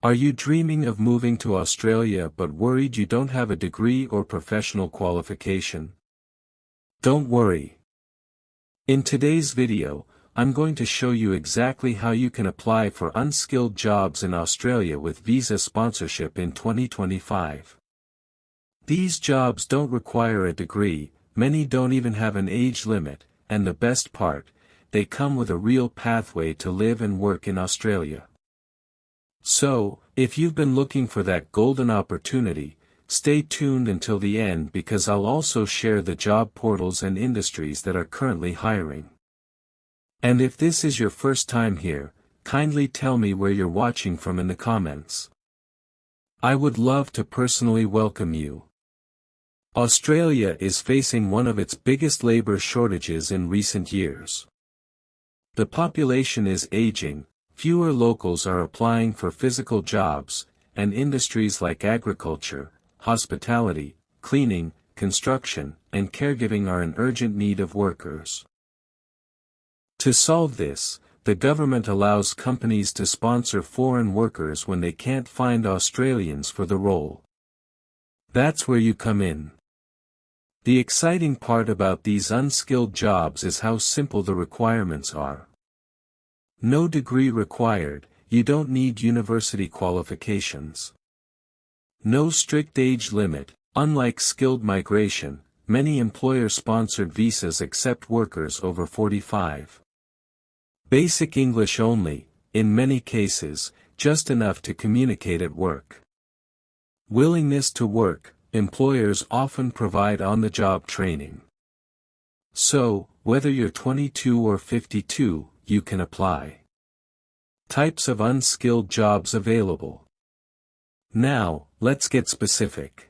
Are you dreaming of moving to Australia but worried you don't have a degree or professional qualification? Don't worry. In today's video, I'm going to show you exactly how you can apply for unskilled jobs in Australia with visa sponsorship in 2025. These jobs don't require a degree, many don't even have an age limit, and the best part, they come with a real pathway to live and work in Australia. So, if you've been looking for that golden opportunity, stay tuned until the end because I'll also share the job portals and industries that are currently hiring. And if this is your first time here, kindly tell me where you're watching from in the comments. I would love to personally welcome you. Australia is facing one of its biggest labor shortages in recent years. The population is aging, fewer locals are applying for physical jobs, and industries like agriculture, hospitality, cleaning, construction, and caregiving are in urgent need of workers. To solve this, the government allows companies to sponsor foreign workers when they can't find Australians for the role. That's where you come in. The exciting part about these unskilled jobs is how simple the requirements are. No degree required, you don't need university qualifications. No strict age limit, unlike skilled migration, many employer-sponsored visas accept workers over 45. Basic English only, in many cases, just enough to communicate at work. Willingness to work, employers often provide on-the-job training. So, whether you're 22 or 52, you can apply. Types of unskilled jobs available. Now, let's get specific.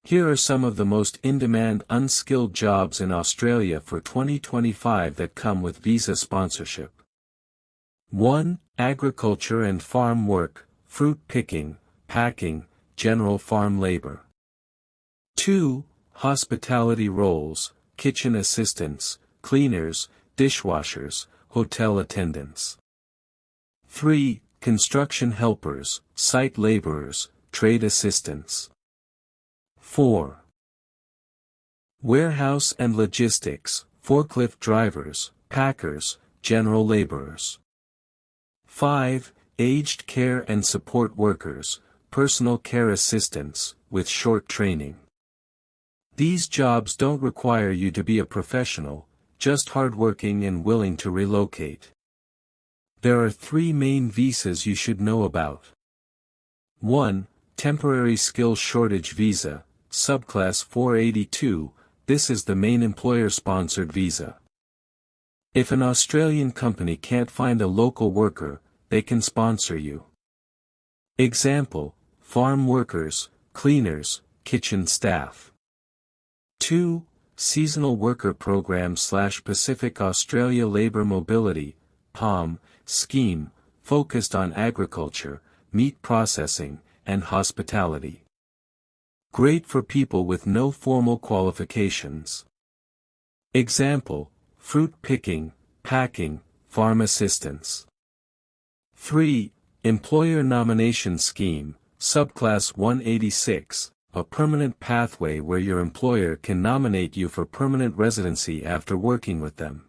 Here are some of the most in-demand unskilled jobs in Australia for 2025 that come with visa sponsorship. 1. Agriculture and farm work, fruit picking, packing, general farm labor. 2. Hospitality roles, kitchen assistants, cleaners, dishwashers, hotel attendants. 3. Construction helpers, site laborers, trade assistants. 4. Warehouse and logistics, forklift drivers, packers, general laborers. 5. Aged care and support workers, personal care assistants, with short training. These jobs don't require you to be a professional, just hardworking and willing to relocate. There are 3 main visas you should know about. 1. Temporary Skill Shortage Visa, Subclass 482, this is the main employer-sponsored visa. If an Australian company can't find a local worker, they can sponsor you. Example, farm workers, cleaners, kitchen staff. 2. Seasonal Worker Program / Pacific Australia Labour Mobility, PALM, scheme, focused on agriculture, meat processing, and hospitality. Great for people with no formal qualifications. Example, fruit picking, packing, farm assistance. 3. Employer Nomination Scheme, Subclass 186, a permanent pathway where your employer can nominate you for permanent residency after working with them.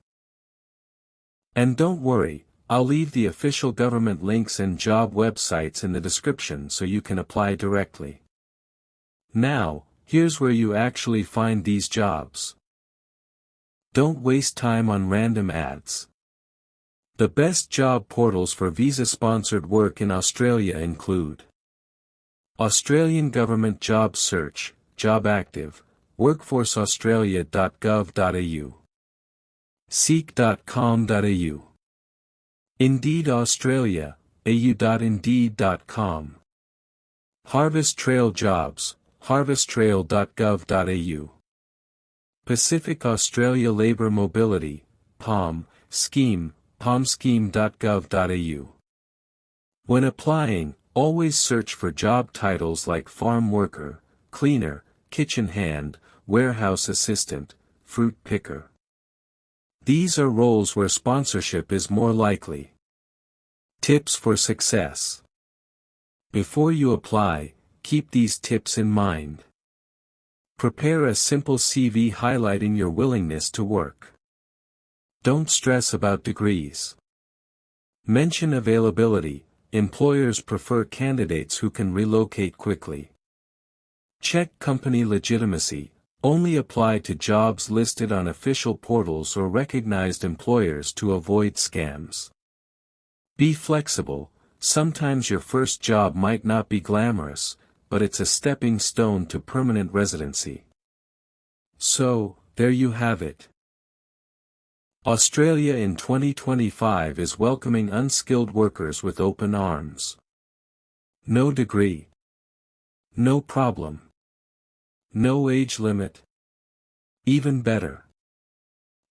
And don't worry, I'll leave the official government links and job websites in the description so you can apply directly. Now, here's where you actually find these jobs. Don't waste time on random ads. The best job portals for visa-sponsored work in Australia include Australian Government Job Search, Job Active, workforceaustralia.gov.au, seek.com.au, Indeed Australia, au.indeed.com, Harvest Trail Jobs, harvesttrail.gov.au, Pacific Australia Labour Mobility, PALM, scheme, palmscheme.gov.au. When applying, always search for job titles like farm worker, cleaner, kitchen hand, warehouse assistant, fruit picker. These are roles where sponsorship is more likely. Tips for success. Before you apply, keep these tips in mind. Prepare a simple CV highlighting your willingness to work. Don't stress about degrees. Mention availability. Employers prefer candidates who can relocate quickly. Check company legitimacy. Only apply to jobs listed on official portals or recognized employers to avoid scams. Be flexible. Sometimes your first job might not be glamorous, but it's a stepping stone to permanent residency. So, there you have it. Australia in 2025 is welcoming unskilled workers with open arms. No degree. No problem. No age limit. Even better.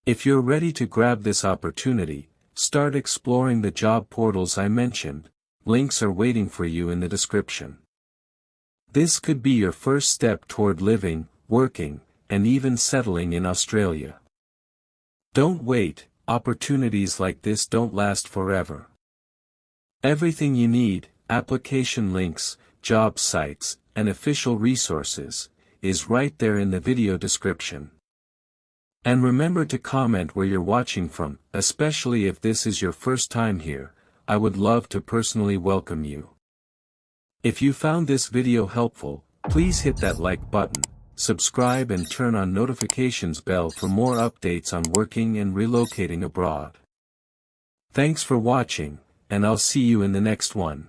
If you're ready to grab this opportunity, start exploring the job portals I mentioned. Links are waiting for you in the description. This could be your first step toward living, working, and even settling in Australia. Don't wait, opportunities like this don't last forever. Everything you need, application links, job sites, and official resources, is right there in the video description. And remember to comment where you're watching from, especially if this is your first time here. I would love to personally welcome you. If you found this video helpful, please hit that like button, subscribe and turn on notifications bell for more updates on working and relocating abroad. Thanks for watching, and I'll see you in the next one.